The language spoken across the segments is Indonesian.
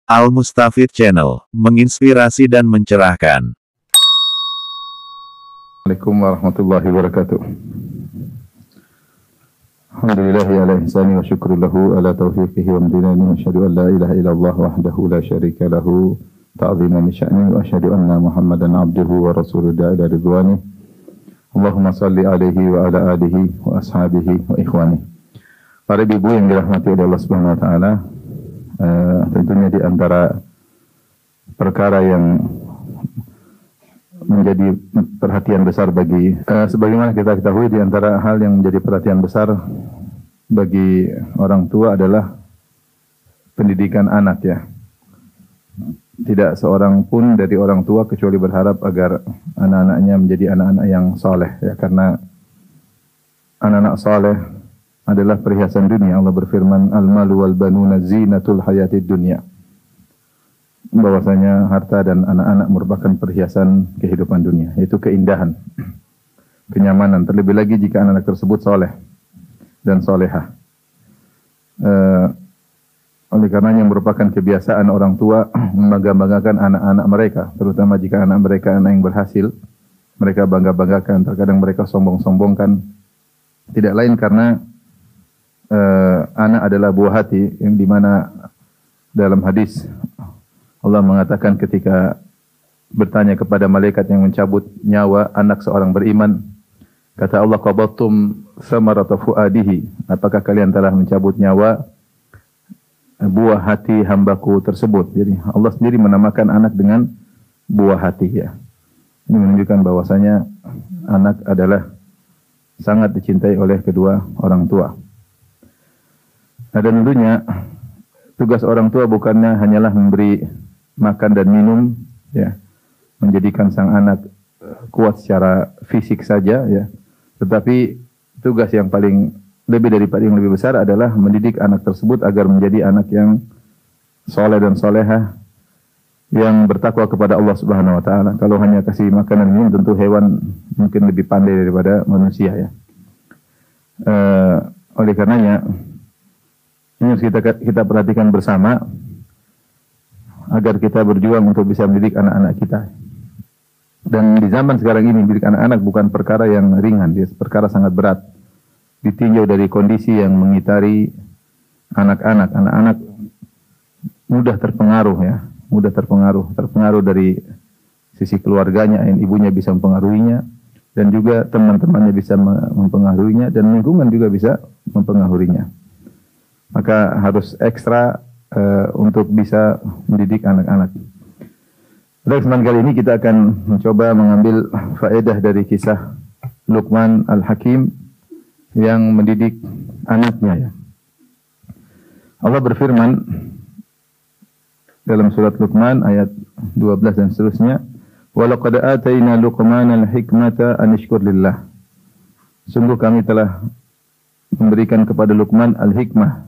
Al-Mustafid Channel, menginspirasi dan mencerahkan. Assalamualaikum warahmatullahi wabarakatuh. Alhamdulillahi ala ihsani wa syukru lahu ala taufiqihi wa amdinani wa asyhadu an la ilaha illallah wahdahu la syarika lahu ta'ziman li sya'ni wa asyhadu anna Muhammadan abduhu wa rasuluhu ila ridwani. Allahumma salli alaihi wa ala alihi wa ashabihi wa ikhwani. Para ibu yang dirahmati oleh Allah Subhanahu wa taala, tentunya di antara perkara yang menjadi perhatian besar bagi sebagaimana kita ketahui, di antara hal yang menjadi perhatian besar bagi orang tua adalah pendidikan anak, ya. Tidak seorang pun dari orang tua kecuali berharap agar anak-anaknya menjadi anak-anak yang saleh, ya, karena anak-anak saleh adalah perhiasan dunia. Allah berfirman, al-malu wal banuna zinatul hayatid dunya. Bahwasanya harta dan anak-anak merupakan perhiasan kehidupan dunia, yaitu keindahan, kenyamanan. Terlebih lagi jika anak-anak tersebut soleh dan solehah. Oleh karenanya merupakan kebiasaan orang tua membangga-banggakan anak-anak mereka, terutama jika anak mereka anak yang berhasil, mereka bangga-banggakan. Terkadang mereka sombong-sombongkan. Tidak lain karena anak adalah buah hati, yang dimana dalam hadis Allah mengatakan ketika bertanya kepada malaikat yang mencabut nyawa anak seorang beriman, kata Allah, qabattum samarata fuadihi, apakah kalian telah mencabut nyawa buah hati hambaku tersebut. Jadi Allah sendiri menamakan anak dengan buah hati, ya. Ini menunjukkan bahwasanya anak adalah sangat dicintai oleh kedua orang tua. Nah, dan tentunya tugas orang tua bukannya hanyalah memberi makan dan minum, ya, menjadikan sang anak kuat secara fisik saja, ya. Tetapi tugas yang paling lebih besar adalah mendidik anak tersebut agar menjadi anak yang soleh dan solehah, yang bertakwa kepada Allah Subhanahu wa taala. Kalau hanya kasih makan dan minum, tentu hewan mungkin lebih pandai daripada manusia, ya. Oleh karenanya ini harus kita perhatikan bersama agar kita berjuang untuk bisa mendidik anak-anak kita. Dan di zaman sekarang ini mendidik anak-anak bukan perkara yang ringan, dia perkara sangat berat. Ditinjau dari kondisi yang mengitari anak-anak. Anak-anak mudah terpengaruh, ya, terpengaruh dari sisi keluarganya, yang ibunya bisa mempengaruhinya, dan juga teman-temannya bisa mempengaruhinya, dan lingkungan juga bisa mempengaruhinya. Maka harus ekstra untuk bisa mendidik anak-anak. Pada kesempatan kali ini kita akan mencoba mengambil faedah dari kisah Luqman Al-Hakim yang mendidik anaknya, ya. Allah berfirman dalam surat Luqman ayat 12 dan seterusnya, "Wa laqad atayna Luqmana al-hikmata an yashkur lillah." Sungguh kami telah memberikan kepada Luqman al-hikmah.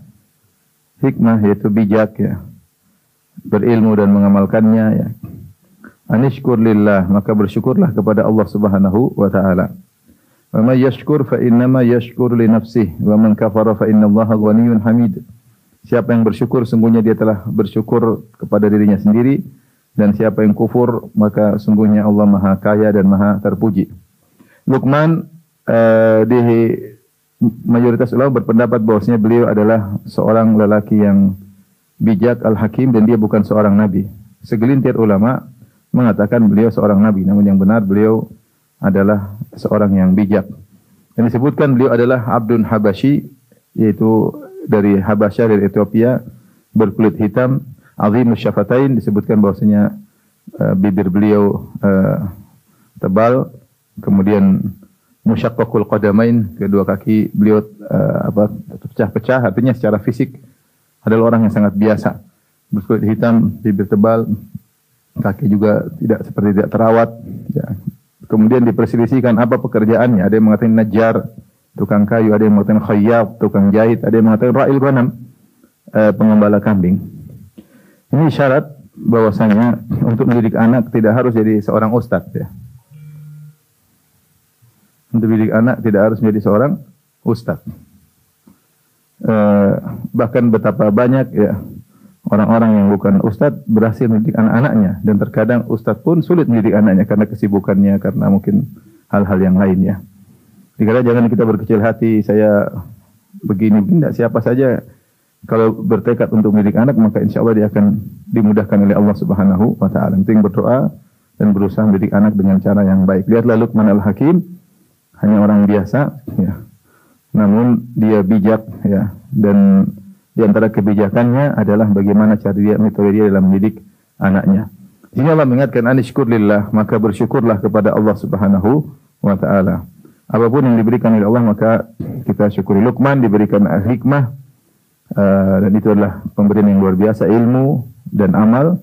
Hikmah yaitu bijak, ya, berilmu dan mengamalkannya, ya. Anishkur lillah, maka bersyukurlah kepada Allah Subhanahu wa taala. Wa may yashkur fa innama yashkur li nafsihi wa man kafara fa innallaha ghaniyyun hamid. Siapa yang bersyukur sungguhnya dia telah bersyukur kepada dirinya sendiri, dan siapa yang kufur maka sungguhnya Allah Maha Kaya dan Maha Terpuji. Luqman mayoritas ulama berpendapat bahwasanya beliau adalah seorang lelaki yang bijak, al-hakim, dan dia bukan seorang nabi. Segelintir ulama mengatakan beliau seorang nabi, namun yang benar beliau adalah seorang yang bijak. Dan disebutkan beliau adalah Abdun Habasyi, yaitu dari Habasyah, dari Ethiopia, berkulit hitam, azimus syafatain, disebutkan bahwasanya bibir beliau tebal, kemudian musyaqqaqul qadamain, kedua kaki beliau pecah-pecah, artinya secara fisik adalah orang yang sangat biasa. Berkulit hitam, bibir tebal, kaki juga tidak terawat, ya. Kemudian diperselisihkan apa pekerjaannya. Ada yang mengatakan najjar, tukang kayu, ada yang mengatakan khayyat, tukang jahit, ada yang mengatakan ra'il ghanam, pengembala kambing. Ini syarat bahwasanya untuk mendidik anak tidak harus jadi seorang ustadz, ya. Untuk mendidik anak tidak harus menjadi seorang ustadz. Bahkan betapa banyak, ya, orang-orang yang bukan ustadz berhasil mendidik anak-anaknya, dan terkadang ustadz pun sulit mendidik anaknya karena kesibukannya, karena mungkin hal-hal yang lainnya. Dikira jangan kita berkecil hati, saya begini, tidak, siapa saja kalau bertekad untuk mendidik anak, maka insya Allah dia akan dimudahkan oleh Allah Subhanahu wa Ta'ala. Penting berdoa dan berusaha mendidik anak dengan cara yang baik. Lihatlah Luqman Al-Hakim, hanya orang biasa, ya, namun dia bijak, ya, dan di antara kebijakannya adalah bagaimana cara dia, metode dia dalam mendidik anaknya. Di sini Allah mengingatkan anishkur lillah, maka bersyukurlah kepada Allah Subhanahu wa Ta'ala. Apapun yang diberikan oleh Allah maka kita syukuri. Luqman diberikan hikmah, dan itu adalah pemberian yang luar biasa, ilmu dan amal,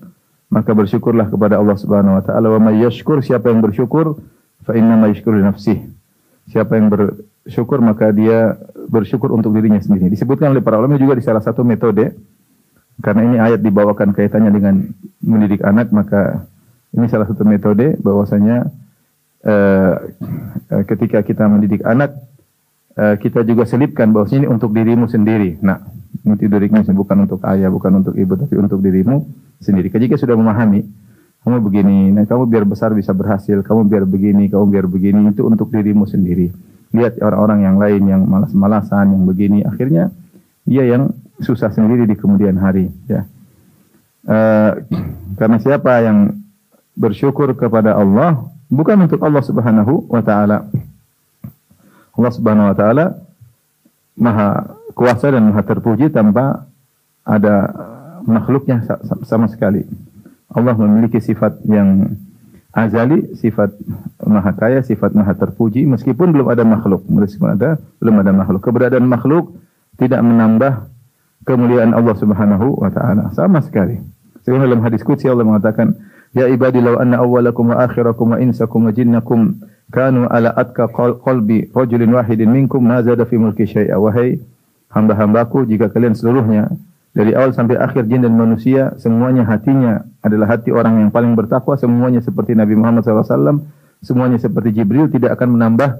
maka bersyukurlah kepada Allah Subhanahu wa Ta'ala. Wa may yashkur, siapa yang bersyukur, fa inna ma yashkuru li nafsihi. Siapa yang bersyukur maka dia bersyukur untuk dirinya sendiri. Disebutkan oleh para ulama juga di salah satu metode, karena ini ayat dibawakan kaitannya dengan mendidik anak, maka ini salah satu metode bahwasanya ketika kita mendidik anak, kita juga selipkan bahwa ini untuk dirimu sendiri. Nah, untuk dirimu sendiri, bukan untuk ayah, bukan untuk ibu, tapi untuk dirimu sendiri. Jika sudah memahami, kamu begini, nah kamu biar besar bisa berhasil, kamu biar begini, kamu biar begini, itu untuk dirimu sendiri. Lihat orang-orang yang lain yang malas-malasan, yang begini, akhirnya dia yang susah sendiri di kemudian hari. Ya. Karena siapa yang bersyukur kepada Allah, bukan untuk Allah Subhanahu wa Ta'ala. Allah Subhanahu wa Ta'ala maha kuasa dan maha terpuji tanpa ada makhluknya sama sekali. Allah memiliki sifat yang azali, sifat maha kaya, sifat maha terpuji, meskipun belum ada makhluk. Belum ada makhluk. Keberadaan makhluk tidak menambah kemuliaan Allah Subhanahu wa Ta'ala sama sekali. Sebagaimana dalam hadis qudsi Allah mengatakan, ya ibadi law anna awwalakum wa akhirakum wa insakum wa jinnakum kanu ala atka qalbi rajulin wahidin minkum ma zada fi mulki syai'a. Wahai hamba-hambaku, jika kalian seluruhnya dari awal sampai akhir, jin dan manusia, semuanya hatinya adalah hati orang yang paling bertakwa, semuanya seperti Nabi Muhammad SAW, semuanya seperti Jibril, tidak akan menambah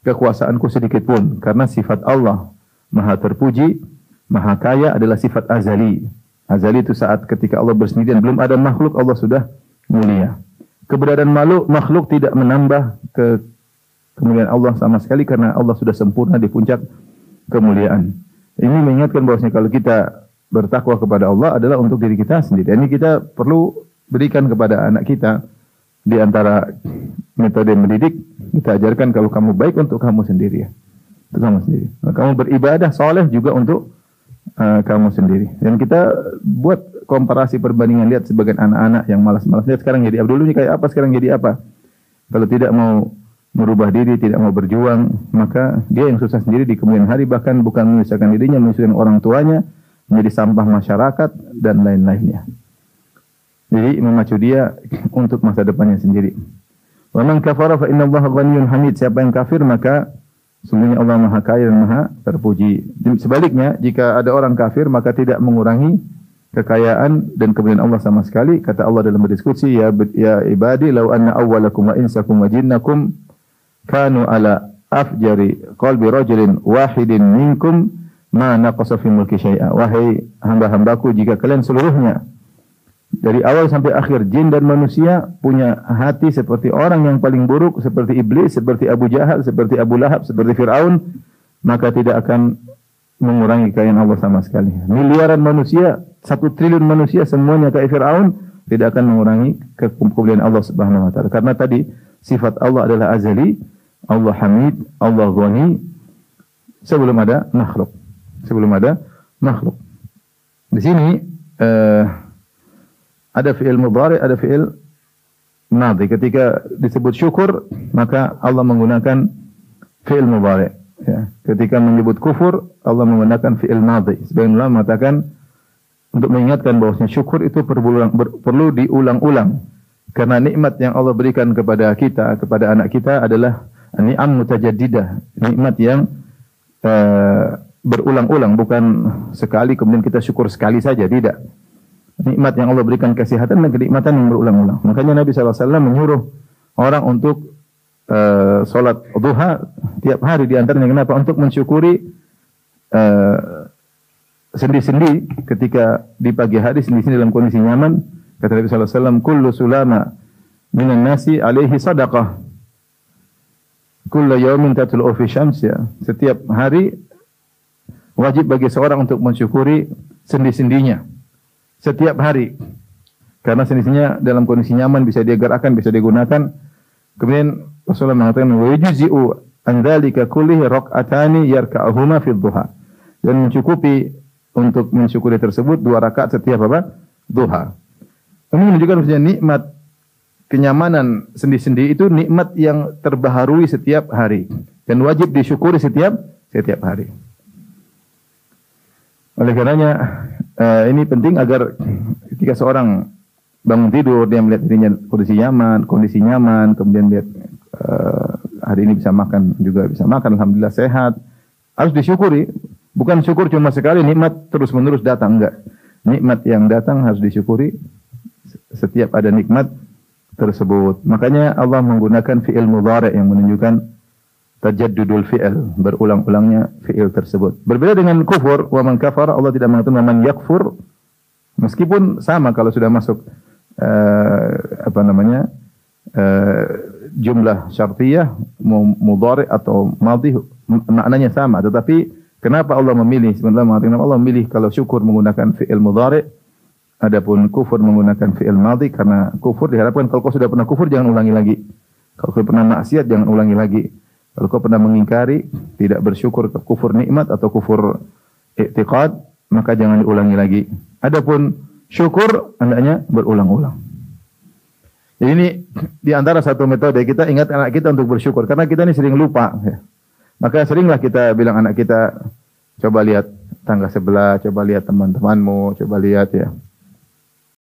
kekuasaanku sedikit pun. Karena sifat Allah maha terpuji, maha kaya adalah sifat azali. Azali itu saat ketika Allah bersendirian, belum ada makhluk, Allah sudah mulia. Keberadaan makhluk tidak menambah kemuliaan Allah sama sekali, karena Allah sudah sempurna di puncak kemuliaan. Ini mengingatkan bahwasanya kalau kita bertakwa kepada Allah adalah untuk diri kita sendiri. Ini kita perlu berikan kepada anak kita. Di antara metode mendidik, kita ajarkan kalau kamu baik untuk kamu sendiri, ya. Untuk kamu sendiri. Kamu beribadah soleh juga untuk kamu sendiri. Dan kita buat komparasi perbandingan, lihat sebagian anak-anak yang malas-malas, lihat sekarang jadi apa, dulunya kayak apa, sekarang jadi apa. Kalau tidak mau merubah diri, tidak mau berjuang, maka dia yang susah sendiri di kemudian hari, bahkan bukan menyusahkan dirinya, menyusahkan orang tuanya, menjadi sampah masyarakat dan lain-lainnya. Jadi memacu dia untuk masa depannya sendiri. Wa man kafara fa innallaha ghaniyyun hamid. Siapa yang kafir maka sungguhnya Allah Maha Kaya dan Maha Terpuji. Sebaliknya, jika ada orang kafir maka tidak mengurangi kekayaan dan kemuliaan Allah sama sekali. Kata Allah dalam berdiskusi, ya ibadi law anna awwalakum wa insakum wa jinnakum kanu ala afjari qalbi rajulin wahidin minkum ma naqasa fi mulki syai'a. Wahai hamba-hambaku, jika kalian seluruhnya dari awal sampai akhir, jin dan manusia, punya hati seperti orang yang paling buruk, seperti iblis, seperti Abu Jahal, seperti Abu Lahab, seperti Fir'aun, maka tidak akan mengurangi kekayaan Allah sama sekali. Miliaran manusia, 1 triliun manusia, semuanya kayak Fir'aun, tidak akan mengurangi kemuliaan Allah Subhanahu wa Ta'ala. Karena tadi sifat Allah adalah azali, Allah Hamid, Allah Ghani, sebelum ada makhluk. Sebelum ada makhluk. Di sini ada fi'il mudhari, ada fi'il madhi. Ketika disebut syukur, maka Allah menggunakan fi'il mudhari. Ya. Ketika menyebut kufur, Allah menggunakan fi'il madhi. Sebagian ulama mengatakan untuk mengingatkan bahwasanya syukur itu perlu diulang-ulang. Karena nikmat yang Allah berikan kepada kita, kepada anak kita adalah ni'am mutajaddidah. Nikmat yang berulang-ulang, bukan sekali kemudian kita syukur sekali saja, tidak. Nikmat yang Allah berikan kesehatan dan kenikmatan yang berulang-ulang. Makanya Nabi SAW menyuruh orang untuk sholat duha tiap hari, di antaranya kenapa? Untuk mensyukuri sendi-sendi ketika di pagi hari sendi-sendi dalam kondisi nyaman. Kata Nabi sallallahu alaihi wasallam, "Kullu sulama minan nasi alaihi sadaqah. Kullu yawmin tatlu'u fi syams." Ya. Setiap hari wajib bagi seorang untuk mensyukuri sendi-sendinya. Setiap hari. Karena sendi-sendinya dalam kondisi nyaman, bisa dia gerakkan, bisa digunakan. Kemudian Rasulullah mengatakan, "Wa yujzi'u an dzalika kullihi rak'atani yarka'uhuma fi dhuha." Dan mencukupi untuk mensyukuri tersebut 2 rakaat setiap apa? Duha. Ini menunjukkan bahwa nikmat kenyamanan sendi-sendi itu nikmat yang terbaharui setiap hari dan wajib disyukuri setiap hari. Oleh karenanya ini penting agar ketika seorang bangun tidur dia melihat dirinya kondisi nyaman, kemudian lihat hari ini bisa makan, alhamdulillah sehat, harus disyukuri. Bukan syukur cuma sekali, nikmat terus-menerus datang, enggak. Nikmat yang datang harus disyukuri setiap ada nikmat tersebut. Makanya Allah menggunakan fi'il mudhari' yang menunjukkan tajaddudul fi'il, berulang-ulangnya fi'il tersebut. Berbeda dengan kufur, wa man kafara, Allah tidak mengatakan man yakfur, meskipun sama kalau sudah masuk jumlah syartiyah, mudhari' atau madhi, maknanya sama. Tetapi kenapa Allah memilih? Sebenarnya mengatakan Allah memilih kalau syukur menggunakan fi'il mudhari', adapun kufur menggunakan fi'il madhi, karena kufur diharapkan kalau kau sudah pernah kufur jangan ulangi lagi. Kalau kau pernah maksiat jangan ulangi lagi. Kalau kau pernah mengingkari, tidak bersyukur ke kufur nikmat atau kufur i'tiqad, maka jangan diulangi lagi. Adapun syukur hendaknya berulang-ulang. Jadi ini di antara satu metode kita ingat anak kita untuk bersyukur, karena kita ini sering lupa. Maka seringlah kita bilang anak kita, coba lihat tangga sebelah, coba lihat teman-temanmu, coba lihat ya.